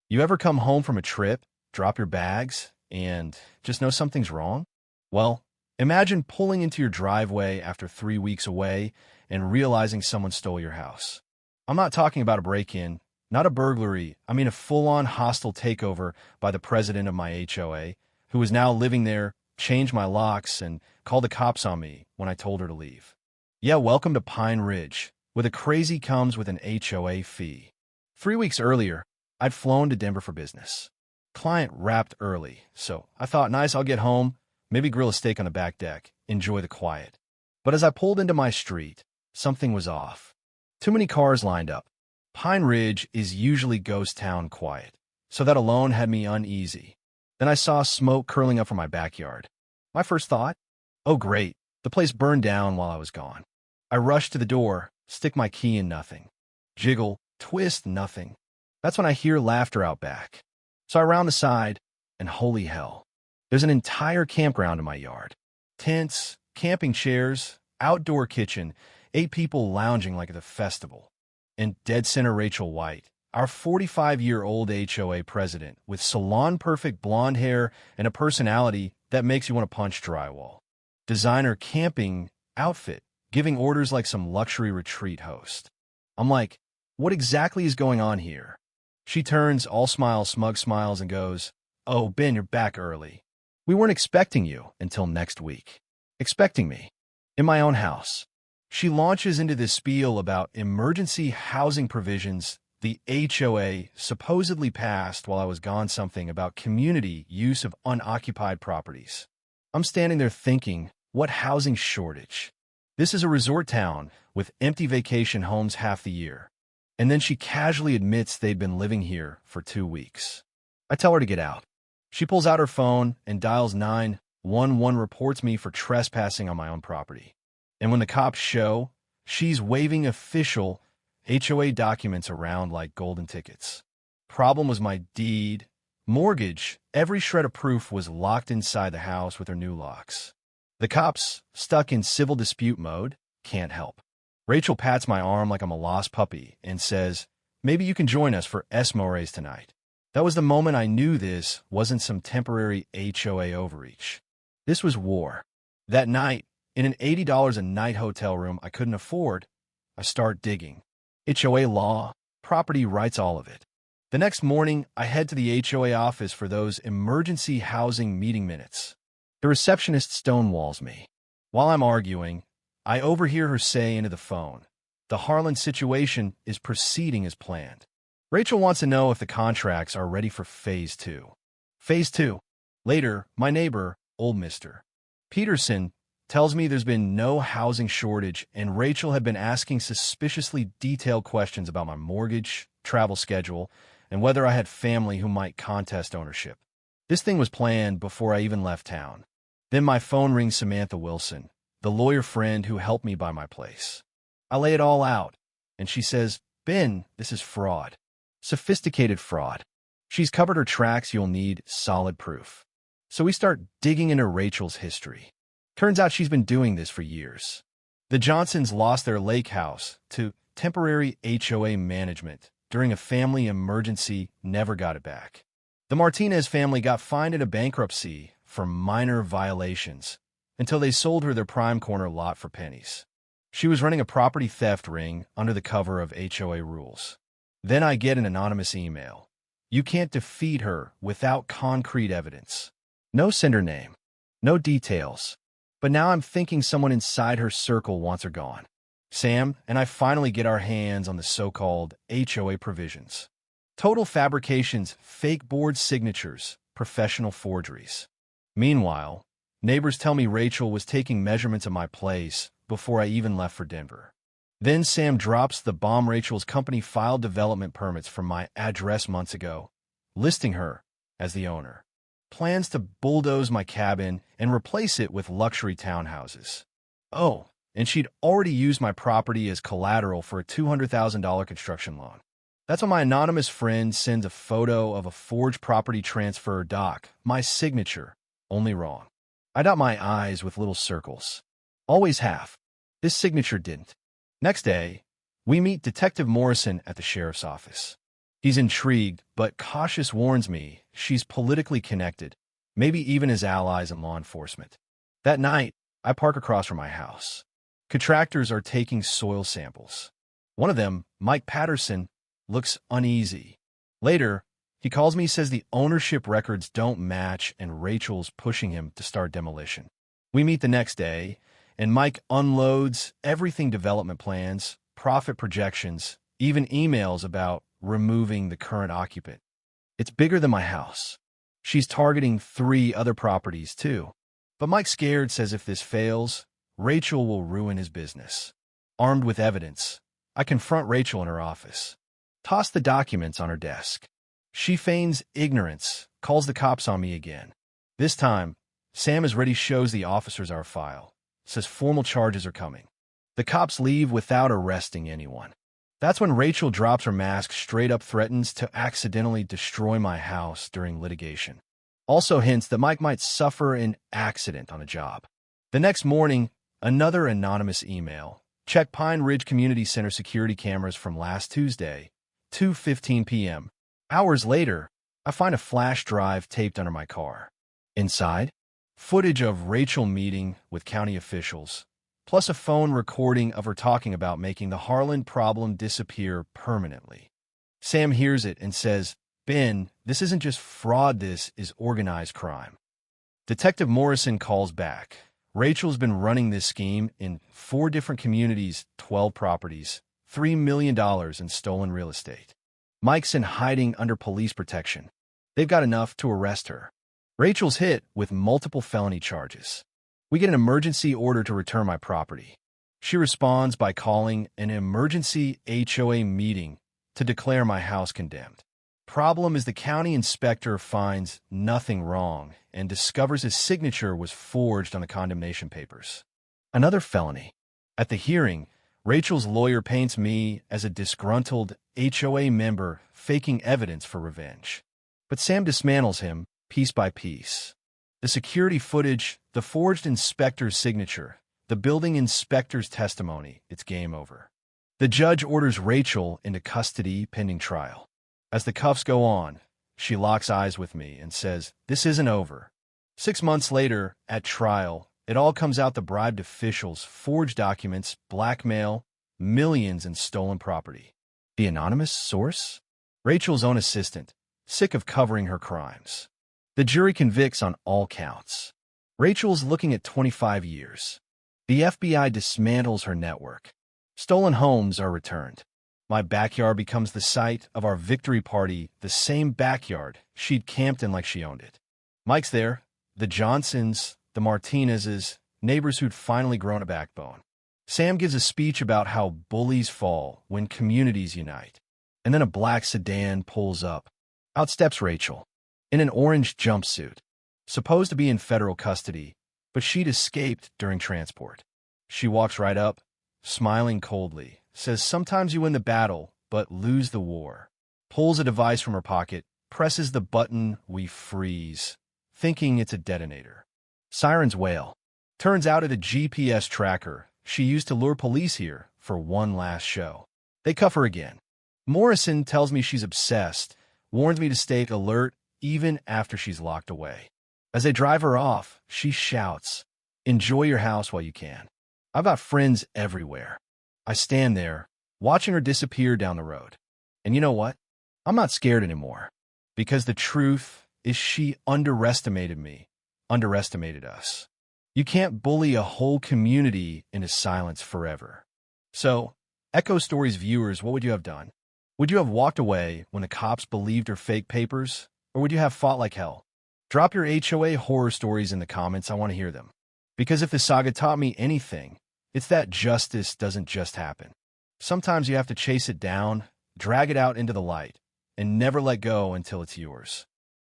You ever come home from a trip, drop your bags, and just know something's wrong? Well, imagine pulling into your driveway after 3 weeks away and realizing someone stole your house. I'm not talking about a break-in, not a burglary. I mean a full-on hostile takeover by the president of my HOA, who is now living there, changed my locks, and called the cops on me when I told her to leave. Yeah, welcome to Pine Ridge, where the crazy comes with an HOA fee. 3 weeks earlier, I'd flown to Denver for business. Client wrapped early, so I thought, nice, I'll get home, maybe grill a steak on the back deck, enjoy the quiet. But as I pulled into my street, something was off. Too many cars lined up. Pine Ridge is usually ghost town quiet, so that alone had me uneasy. Then I saw smoke curling up from my backyard. My first thought? Oh great, the place burned down while I was gone. I rushed to the door, stick my key in nothing. Jiggle, twist, nothing. That's when I hear laughter out back. So I round the side, and holy hell. There's an entire campground in my yard. Tents, camping chairs, outdoor kitchen, 8 people lounging like at a festival. And dead center Rachel White, our 45-year-old HOA president with salon-perfect blonde hair and a personality that makes you want to punch drywall. Designer camping outfit, giving orders like some luxury retreat host. I'm like, what exactly is going on here? She turns, all smiles, smug smiles, and goes, "Oh, Ben, you're back early. We weren't expecting you until next week." Expecting me? In my own house. She launches into this spiel about emergency housing provisions the HOA supposedly passed while I was gone, something about community use of unoccupied properties. I'm standing there thinking, what housing shortage? This is a resort town with empty vacation homes half the year. And then she casually admits they'd been living here for 2 weeks. I tell her to get out. She pulls out her phone and dials 911, reports me for trespassing on my own property. And when the cops show, she's waving official HOA documents around like golden tickets. Problem was my deed, mortgage, every shred of proof was locked inside the house with her new locks. The cops, stuck in civil dispute mode, can't help. Rachel pats my arm like I'm a lost puppy and says, "Maybe you can join us for Esmores tonight." That was the moment I knew this wasn't some temporary HOA overreach. This was war. That night, in an $80 a night hotel room I couldn't afford, I start digging. HOA law, property rights, all of it. The next morning, I head to the HOA office for those emergency housing meeting minutes. The receptionist stonewalls me. While I'm arguing, I overhear her say into the phone, "The Harlan situation is proceeding as planned." Rachel wants to know if the contracts are ready for Phase 2. Phase 2. Later, my neighbor, old Mr. Peterson, tells me there's been no housing shortage and Rachel had been asking suspiciously detailed questions about my mortgage, travel schedule, and whether I had family who might contest ownership. This thing was planned before I even left town. Then my phone rings Samantha Wilson, the lawyer friend who helped me buy my place. I lay it all out, and she says, "Ben, this is fraud. Sophisticated fraud. She's covered her tracks, you'll need solid proof." So we start digging into Rachel's history. Turns out she's been doing this for years. The Johnsons lost their lake house to temporary HOA management during a family emergency, never got it back. The Martinez family got fined in a bankruptcy for minor violations until they sold her their prime corner lot for pennies. She was running a property theft ring under the cover of HOA rules. Then I get an anonymous email. You can't defeat her without concrete evidence. No sender name, no details. But now I'm thinking someone inside her circle wants her gone. Sam and I finally get our hands on the so-called HOA provisions. Total fabrications, fake board signatures, professional forgeries. Meanwhile, neighbors tell me Rachel was taking measurements of my place before I even left for Denver. Then Sam drops the bomb. Rachel's company filed development permits from my address months ago, listing her as the owner. Plans to bulldoze my cabin and replace it with luxury townhouses. Oh, and she'd already used my property as collateral for a $200,000 construction loan. That's when my anonymous friend sends a photo of a forged property transfer doc, my signature, only wrong. I dot my I's with little circles. Always have. This signature didn't. Next day, we meet Detective Morrison at the sheriff's office. He's intrigued, but cautious warns me she's politically connected, maybe even as allies in law enforcement. That night, I park across from my house. Contractors are taking soil samples. One of them, Mike Patterson, looks uneasy. Later, he calls me, says the ownership records don't match and Rachel's pushing him to start demolition. We meet the next day, and Mike unloads everything: development plans, profit projections, even emails about removing the current occupant. It's bigger than my house. She's targeting 3 other properties, too. But Mike's scared, says if this fails, Rachel will ruin his business. Armed with evidence, I confront Rachel in her office. Toss the documents on her desk. She feigns ignorance, calls the cops on me again. This time, Sam is ready, shows the officers our file, says formal charges are coming. The cops leave without arresting anyone. That's when Rachel drops her mask, straight up threatens to accidentally destroy my house during litigation. Also hints that Mike might suffer an accident on a job. The next morning, another anonymous email. Check Pine Ridge Community Center security cameras from last Tuesday, 2:15 p.m. Hours later, I find a flash drive taped under my car. Inside, footage of Rachel meeting with county officials, plus a phone recording of her talking about making the Harlan problem disappear permanently. Sam hears it and says, "Ben, this isn't just fraud, this is organized crime." Detective Morrison calls back. Rachel's been running this scheme in 4 different communities, 12 properties, $3 million in stolen real estate. Mike's in hiding under police protection. They've got enough to arrest her. Rachel's hit with multiple felony charges. We get an emergency order to return my property. She responds by calling an emergency HOA meeting to declare my house condemned. Problem is the county inspector finds nothing wrong and discovers his signature was forged on the condemnation papers. Another felony. At the hearing, Rachel's lawyer paints me as a disgruntled HOA member faking evidence for revenge. But Sam dismantles him piece by piece. The security footage, the forged inspector's signature, the building inspector's testimony, it's game over. The judge orders Rachel into custody pending trial. As the cuffs go on, she locks eyes with me and says, "This isn't over." 6 months later, at trial, it all comes out: the bribed officials, forged documents, blackmail, millions in stolen property. The anonymous source? Rachel's own assistant, sick of covering her crimes. The jury convicts on all counts. Rachel's looking at 25 years. The FBI dismantles her network. Stolen homes are returned. My backyard becomes the site of our victory party, the same backyard she'd camped in like she owned it. Mike's there, the Johnsons, the Martinezes, neighbors who'd finally grown a backbone. Sam gives a speech about how bullies fall when communities unite. And then a black sedan pulls up. Out steps Rachel, in an orange jumpsuit, supposed to be in federal custody, but she'd escaped during transport. She walks right up, smiling coldly, says sometimes you win the battle, but lose the war. Pulls a device from her pocket, presses the button, we freeze, thinking it's a detonator. Sirens wail. Turns out it's a GPS tracker she used to lure police here for one last show. They cuff her again. Morrison tells me she's obsessed, warns me to stay alert even after she's locked away. As they drive her off, she shouts, "Enjoy your house while you can." I've got friends everywhere. I stand there, watching her disappear down the road. And you know what? I'm not scared anymore. Because the truth is she underestimated me, underestimated us. You can't bully a whole community into silence forever. So, Echo Stories viewers, what would you have done? Would you have walked away when the cops believed her fake papers? Or would you have fought like hell? Drop your HOA horror stories in the comments. I want to hear them. Because if the saga taught me anything, it's that justice doesn't just happen. Sometimes you have to chase it down, drag it out into the light, and never let go until it's yours.